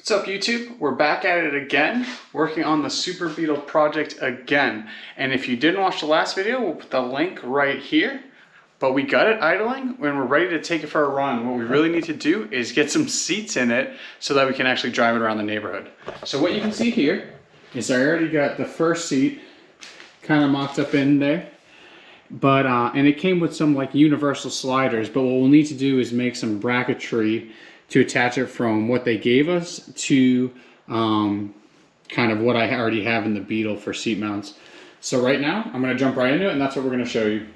What's up YouTube? We're back at it again, working on the Super Beetle project again. And if you didn't watch the last video, we'll put the link right here. But we got it idling and we're ready to take it for a run. What we really need to do is get some seats in it so that we can actually drive it around the neighborhood. So what you can see here is I already got the first seat kind of mocked up in there. But and it came with some like universal sliders, but what we'll need to do is make some bracketry to attach it from what they gave us to kind of what I already have in the Beetle for seat mounts. So right now I'm going to jump right into it, and that's what we're going to show you.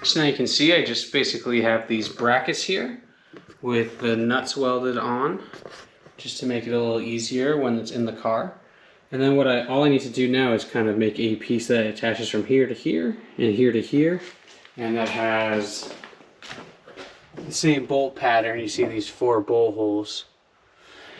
So now you can see I just basically have these brackets here with the nuts welded on just to make it a little easier when it's in the car. And then all I need to do now is kind of make a piece that attaches from here to here and here to here, and that has the same bolt pattern. You see these 4 bolt holes.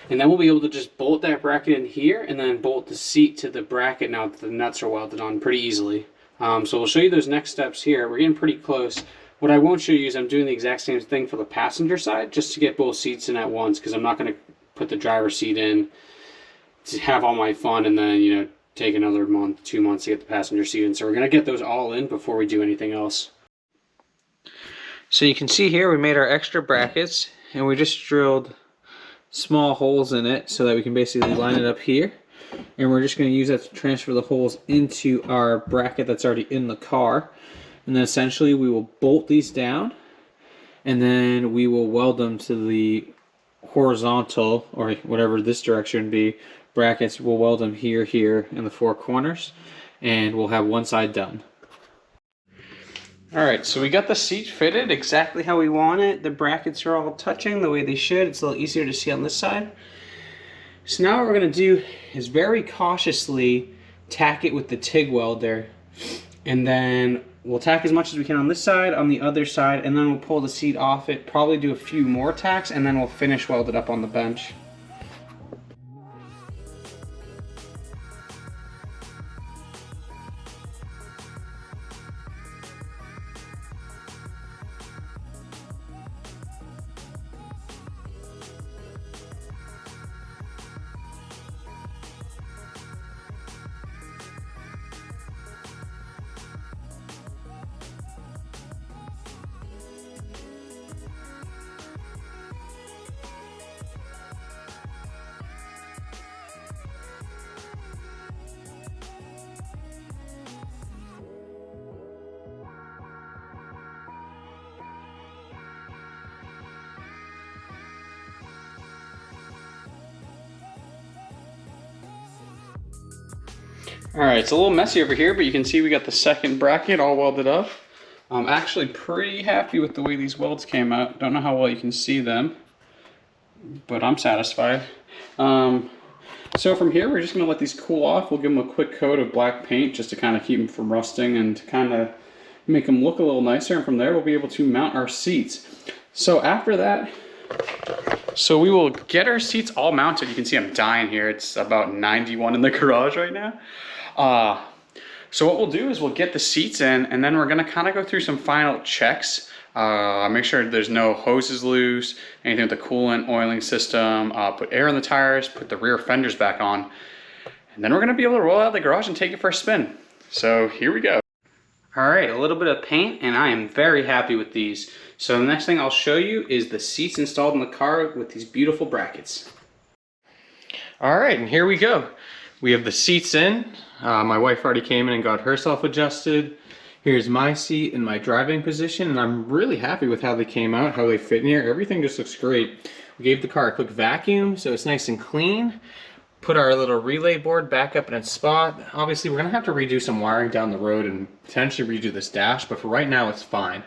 And then we'll be able to just bolt that bracket in here and then bolt the seat to the bracket now that the nuts are welded on pretty easily. So we'll show you those next steps here. We're getting pretty close. What I won't show you is I'm doing the exact same thing for the passenger side just to get both seats in at once, because I'm not going to put the driver's seat in to have all my fun and then, you know, take another month, 2 months to get the passenger seat in. So we're going to get those all in before we do anything else. So you can see here we made our extra brackets and we just drilled small holes in it so that we can basically line it up here. And we're just going to use that to transfer the holes into our bracket that's already in the car. And then essentially we will bolt these down and then we will weld them to the horizontal, or whatever this direction would be, brackets. We'll weld them here, here in the 4 corners, and we'll have one side done. Alright, so we got the seat fitted exactly how we want it. The brackets are all touching the way they should. It's a little easier to see on this side. So now what we're going to do is very cautiously tack it with the TIG welder, and then we'll tack as much as we can on this side, on the other side, and then we'll pull the seat off it, probably do a few more tacks, and then we'll finish weld it up on the bench. Alright, it's a little messy over here, but you can see we got the second bracket all welded up. I'm actually pretty happy with the way these welds came out. Don't know how well you can see them, but I'm satisfied. So from here, we're just going to let these cool off. We'll give them a quick coat of black paint just to kind of keep them from rusting and to kind of make them look a little nicer. And from there, we'll be able to mount our seats. So after that, we will get our seats all mounted. You can see I'm dying here. It's about 91 in the garage right now. So what we'll do is we'll get the seats in, and then we're going to kind of go through some final checks. Make sure there's no hoses loose, anything with the coolant, oiling system, put air in the tires, put the rear fenders back on, and then we're going to be able to roll out of the garage and take it for a spin. So here we go. Alright, a little bit of paint, and I am very happy with these. So the next thing I'll show you is the seats installed in the car with these beautiful brackets. Alright, and here we go. We have the seats in. My wife already came in and got herself adjusted. Here's my seat in my driving position, and I'm really happy with how they came out, how they fit in here. Everything just looks great. We gave the car a quick vacuum, so it's nice and clean. put our little relay board back up in its spot. Obviously, we're gonna have to redo some wiring down the road and potentially redo this dash, but for right now, it's fine.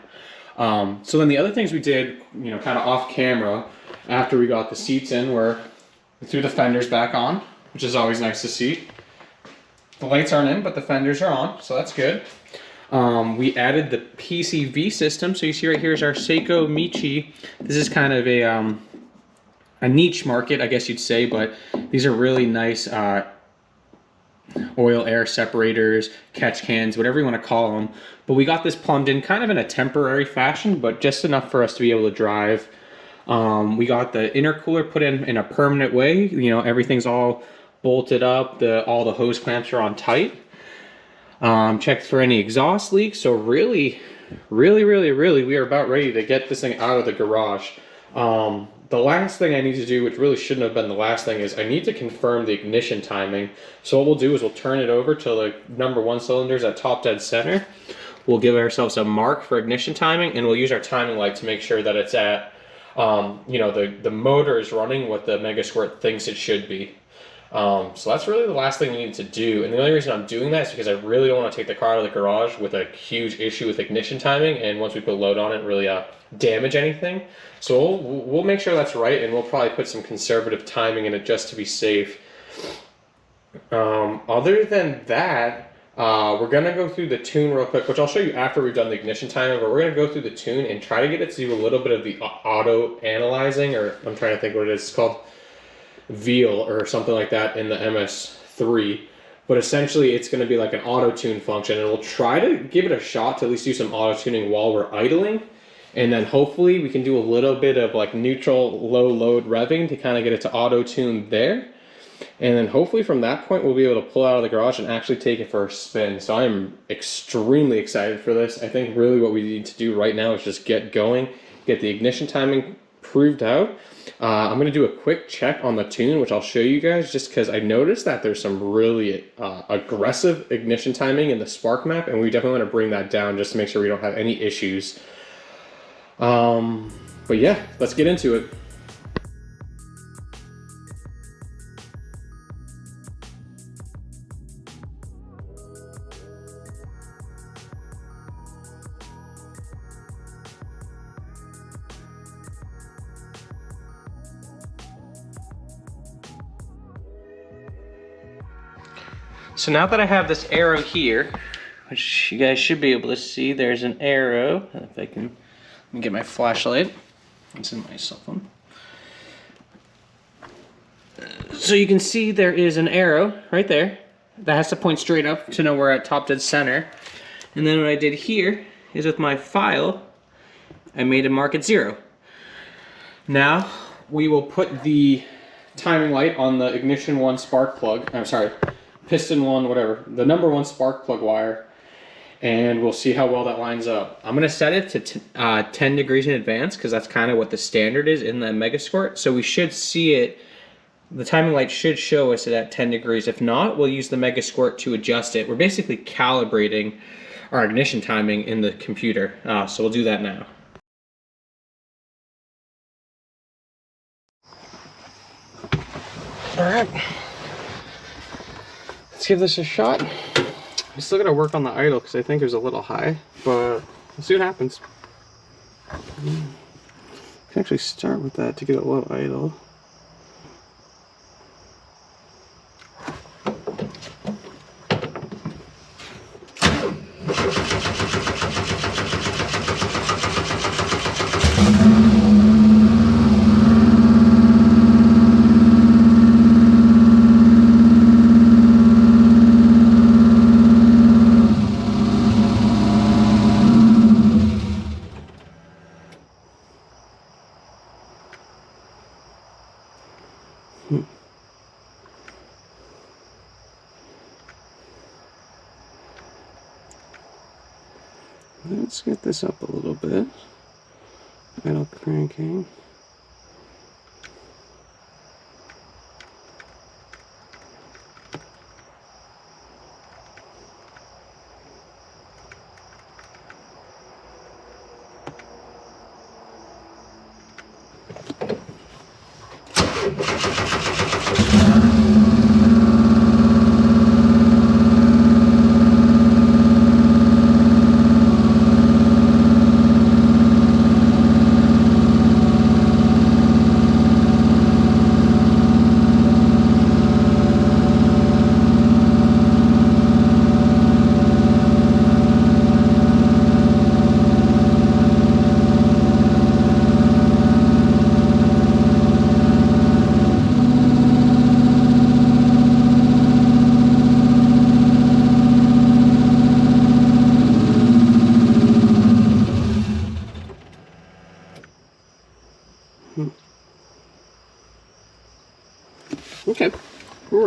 So then the other things we did, you know, kind of off camera after we got the seats in were we threw the fenders back on, which is always nice to see. The lights aren't in, but the fenders are on, so that's good. We added the PCV system. So you see right here is our Seiko Michi. This is kind of a niche market, I guess you'd say, but these are really nice oil air separators, catch cans, whatever you want to call them. But we got this plumbed in kind of in a temporary fashion, but just enough for us to be able to drive. We got the intercooler put in a permanent way. You know, everything's all bolted up. All the hose clamps are on tight. Checked for any exhaust leaks. So really, we are about ready to get this thing out of the garage. The last thing I need to do, which really shouldn't have been the last thing, is I need to confirm the ignition timing. So what we'll do is we'll turn it over to the #1 cylinders at top dead center. We'll give ourselves a mark for ignition timing, and we'll use our timing light to make sure that it's at, you know, the motor is running what the Mega Squirt thinks it should be. So that's really the last thing we need to do. And the only reason I'm doing that is because I really don't want to take the car out of the garage with a huge issue with ignition timing, and once we put load on it, really damage anything. So we'll make sure that's right, and we'll probably put some conservative timing in it just to be safe. Other than that, we're going to go through the tune real quick, which I'll show you after we've done the ignition timing, but we're going to go through the tune and try to get it to do a little bit of the auto analyzing, or I'm trying to think what it is. It's called Veal or something like that in the MS3. But essentially it's going to be like an auto tune function, and we'll try to give it a shot to at least do some auto tuning while we're idling. And then hopefully we can do a little bit of like neutral low load revving to kind of get it to auto tune there. And then hopefully from that point we'll be able to pull out of the garage and actually take it for a spin. So I'm extremely excited for this. I think really what we need to do right now is just get going, get the ignition timing proved out. I'm going to do a quick check on the tune, which I'll show you guys, just because I noticed that there's some really aggressive ignition timing in the spark map, and we definitely want to bring that down just to make sure we don't have any issues. But yeah, let's get into it. So now that I have this arrow here, which you guys should be able to see, there's an arrow. If I can, let me get my flashlight. It's in my cell phone. So you can see there is an arrow right there that has to point straight up to know we're at top dead center. And then what I did here is with my file, I made a mark at 0. Now we will put the timing light on the ignition 1 spark plug. I'm sorry, piston 1, whatever, the #1 spark plug wire, and we'll see how well that lines up. I'm going to set it to 10 degrees in advance because that's kind of what the standard is in the Mega Squirt. So we should see it, the timing light should show us it at 10 degrees. If not, we'll use the Mega Squirt to adjust it. We're basically calibrating our ignition timing in the computer. So we'll do that now. All right. Let's give this a shot. I'm still gonna work on the idle because I think it was a little high, but let's see what happens. I can actually start with that to get a low idle. Let's get this up a little bit. Idle cranking.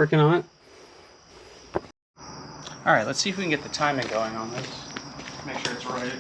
working on it. All right, let's see if we can get the timing going on this. Make sure it's right.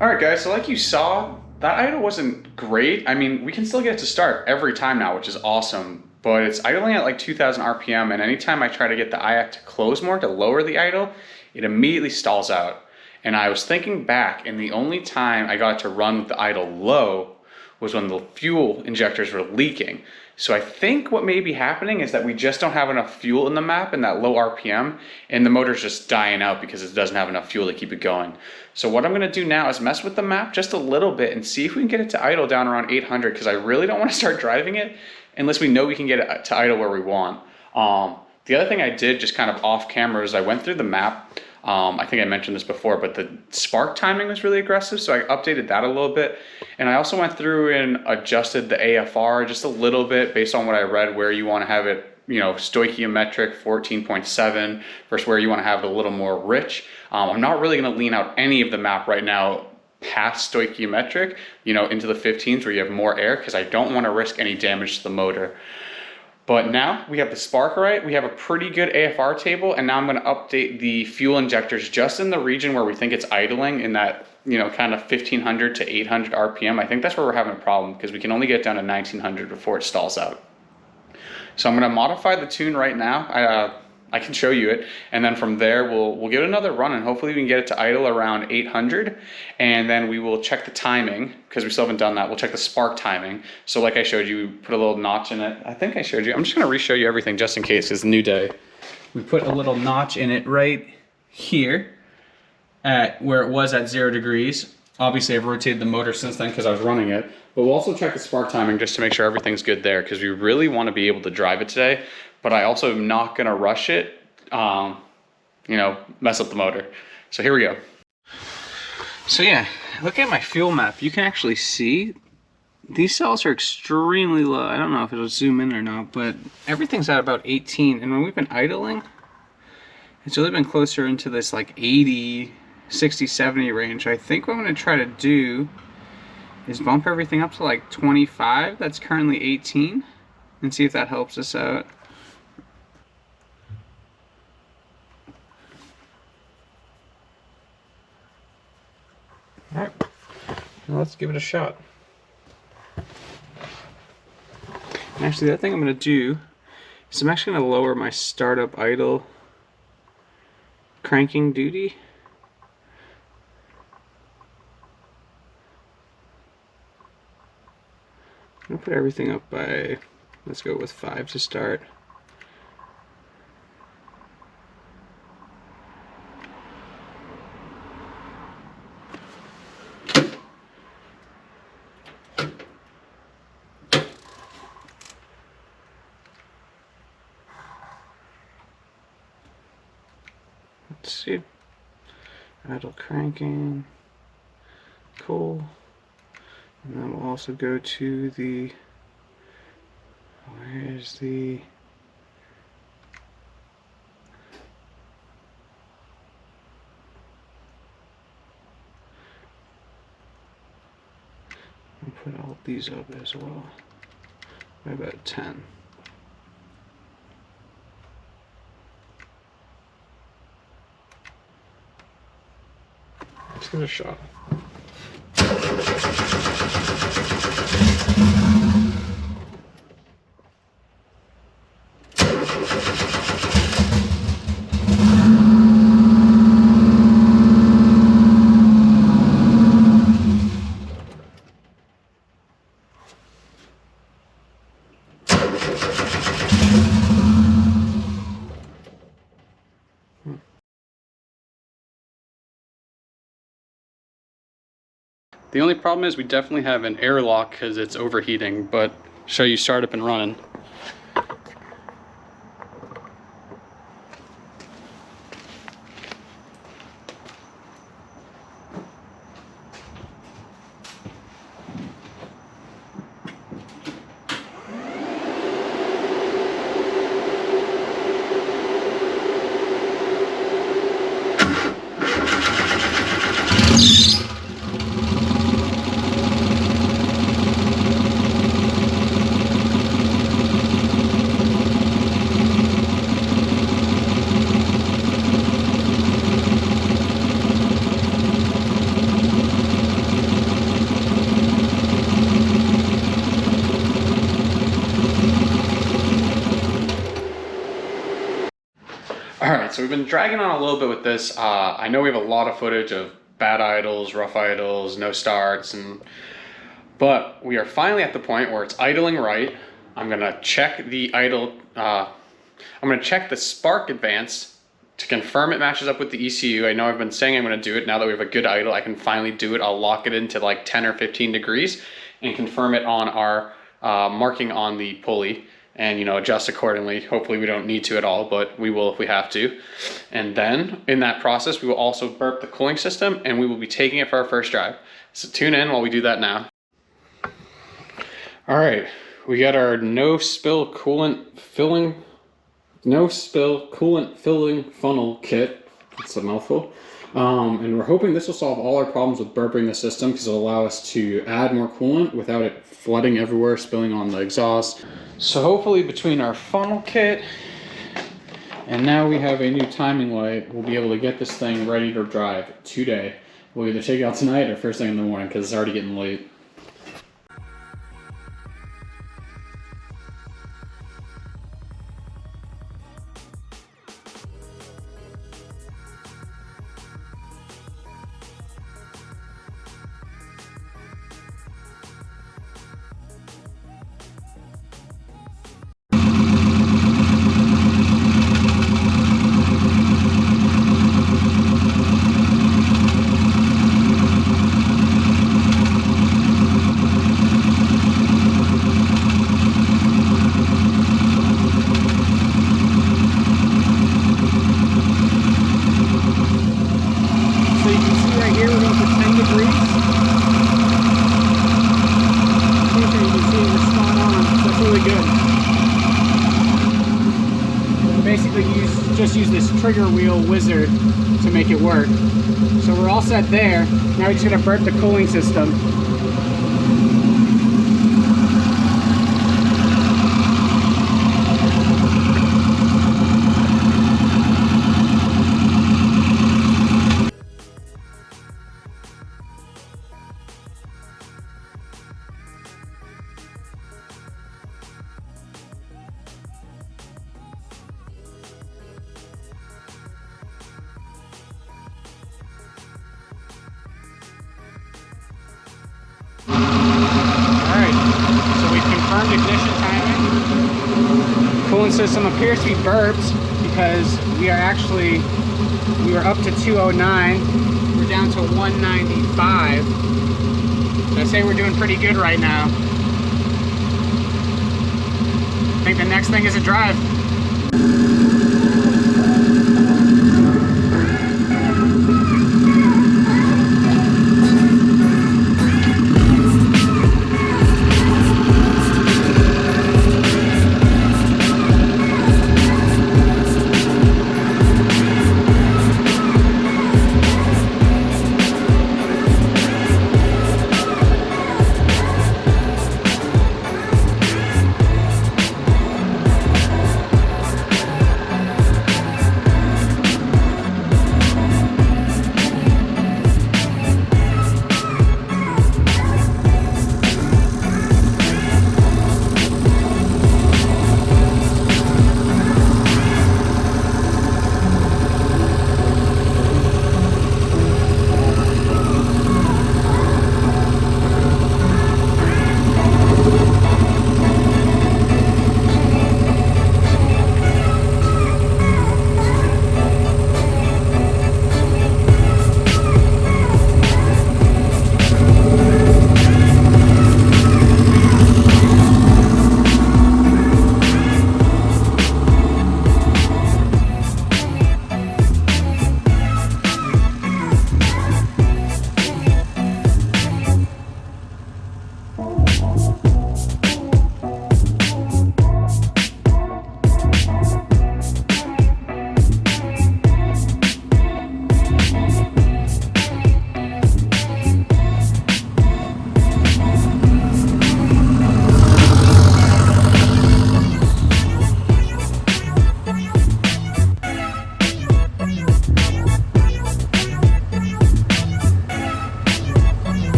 Alright guys, so like you saw, that idle wasn't great. I mean, we can still get it to start every time now, which is awesome, but it's idling at like 2000 RPM, and anytime I try to get the IAC to close more to lower the idle, it immediately stalls out. And I was thinking back, and the only time I got it to run with the idle low was when the fuel injectors were leaking. So I think what may be happening is that we just don't have enough fuel in the map in that low RPM, and the motor's just dying out because it doesn't have enough fuel to keep it going. So what I'm gonna do now is mess with the map just a little bit and see if we can get it to idle down around 800, because I really don't want to start driving it unless we know we can get it to idle where we want. The other thing I did just kind of off camera is I went through the map. I think I mentioned this before, but the spark timing was really aggressive, so I updated that a little bit. And I also went through and adjusted the AFR just a little bit based on what I read, where you want to have it, you know, stoichiometric 14.7 versus where you want to have it a little more rich. I'm not really going to lean out any of the map right now past stoichiometric, you know, into the 15s where you have more air, because I don't want to risk any damage to the motor. But now we have the spark right, we have a pretty good AFR table, and now I'm gonna update the fuel injectors just in the region where we think it's idling, in that, you know, kind of 1500 to 800 RPM. I think that's where we're having a problem, because we can only get down to 1900 before it stalls out. So I'm gonna modify the tune right now. I can show you it, and then from there we'll give it another run, and hopefully we can get it to idle around 800, and then we will check the timing, because we still haven't done that. We'll check the spark timing. So like I showed you, put a little notch in it. I think I showed you. I'm just gonna re-show you everything just in case, it's a new day. We put a little notch in it right here at where it was at 0 degrees. Obviously I've rotated the motor since then because I was running it, but we'll also check the spark timing just to make sure everything's good there, because we really want to be able to drive it today. But I also am not gonna rush it, you know, mess up the motor. So here we go. So yeah, look at my fuel map. You can actually see these cells are extremely low. I don't know if it'll zoom in or not, but everything's at about 18. And when we've been idling, it's really been closer into this like 80, 60, 70 range. I think what I'm gonna try to do is bump everything up to like 25. That's currently 18, and see if that helps us out. All right, now let's give it a shot. And actually, the other thing I'm going to do is I'm actually going to lower my startup idle cranking duty. I'm going to put everything up by, let's go with 5 to start. Let's see. Idle cranking. Cool. And then we'll also go to the, where's the, I'll put all these up as well by about 10. Let's give it a shot. The only problem is we definitely have an airlock because it's overheating, but show you startup and running. Alright, so we've been dragging on a little bit with this. I know we have a lot of footage of bad idles, rough idles, no starts, but we are finally at the point where it's idling right. I'm gonna check the idle, I'm gonna check the spark advance to confirm it matches up with the ECU. I know I've been saying I'm gonna do it. Now that we have a good idle, I can finally do it. I'll lock it into like 10 or 15 degrees and confirm it on our marking on the pulley, and adjust accordingly. Hopefully we don't need to at all, but we will if we have to. And then in that process, we will also burp the cooling system, and we will be taking it for our first drive. So tune in while we do that now. All right, we got our no spill coolant filling funnel kit. It's a mouthful. And we're hoping this will solve all our problems with burping the system, because it'll allow us to add more coolant without it flooding everywhere, spilling on the exhaust. So hopefully between our funnel kit and now we have a new timing light, we'll be able to get this thing ready to drive today. We'll either take it out tonight or first thing in the morning, because it's already getting late. Just use this trigger wheel wizard to make it work. So we're all set there. Now we're just gonna burp the cooling system. Ignition timing. Cooling system appears to be burped because we were up to 209. We're down to 195. So I'd say we're doing pretty good right now. I think the next thing is a drive.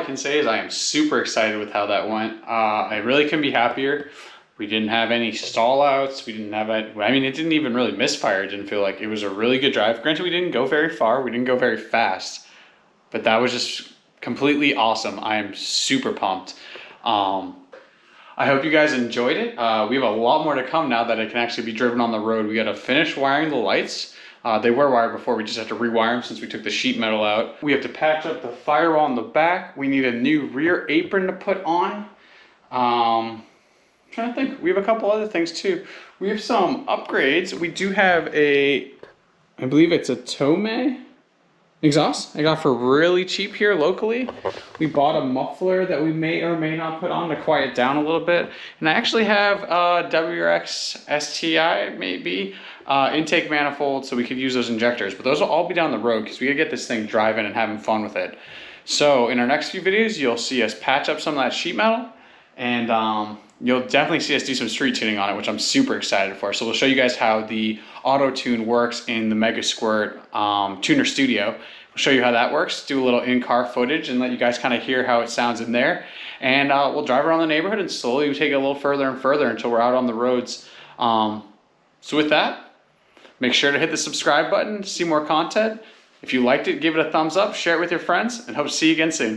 I can say is I am super excited with how that went. I really couldn't be happier. We didn't have any stall outs. We didn't have it didn't even really misfire. It didn't feel like it was a really good drive. Granted, we didn't go very far. We didn't go very fast, but that was just completely awesome. I am super pumped. I hope you guys enjoyed it. We have a lot more to come now that it can actually be driven on the road. We got to finish wiring the lights. They were wired before, we just have to rewire them since we took the sheet metal out. We have to patch up the firewall in the back. We need a new rear apron to put on. I'm trying to think, we have a couple other things too. We have some upgrades. We do have I believe it's a Tomei exhaust I got for really cheap here locally. We bought a muffler that we may or may not put on to quiet down a little bit. And I actually have a WRX STI maybe intake manifold, so we could use those injectors. But those will all be down the road because we gotta get this thing driving and having fun with it. So in our next few videos, you'll see us patch up some of that sheet metal, and you'll definitely see us do some street tuning on it, which I'm super excited for. So we'll show you guys how the auto tune works in the Mega Squirt Tuner Studio. We'll show you how that works, do a little in-car footage and let you guys kind of hear how it sounds in there. And we'll drive around the neighborhood and slowly take it a little further and further until we're out on the roads. So with that, make sure to hit the subscribe button to see more content. If you liked it, give it a thumbs up, share it with your friends, and hope to see you again soon.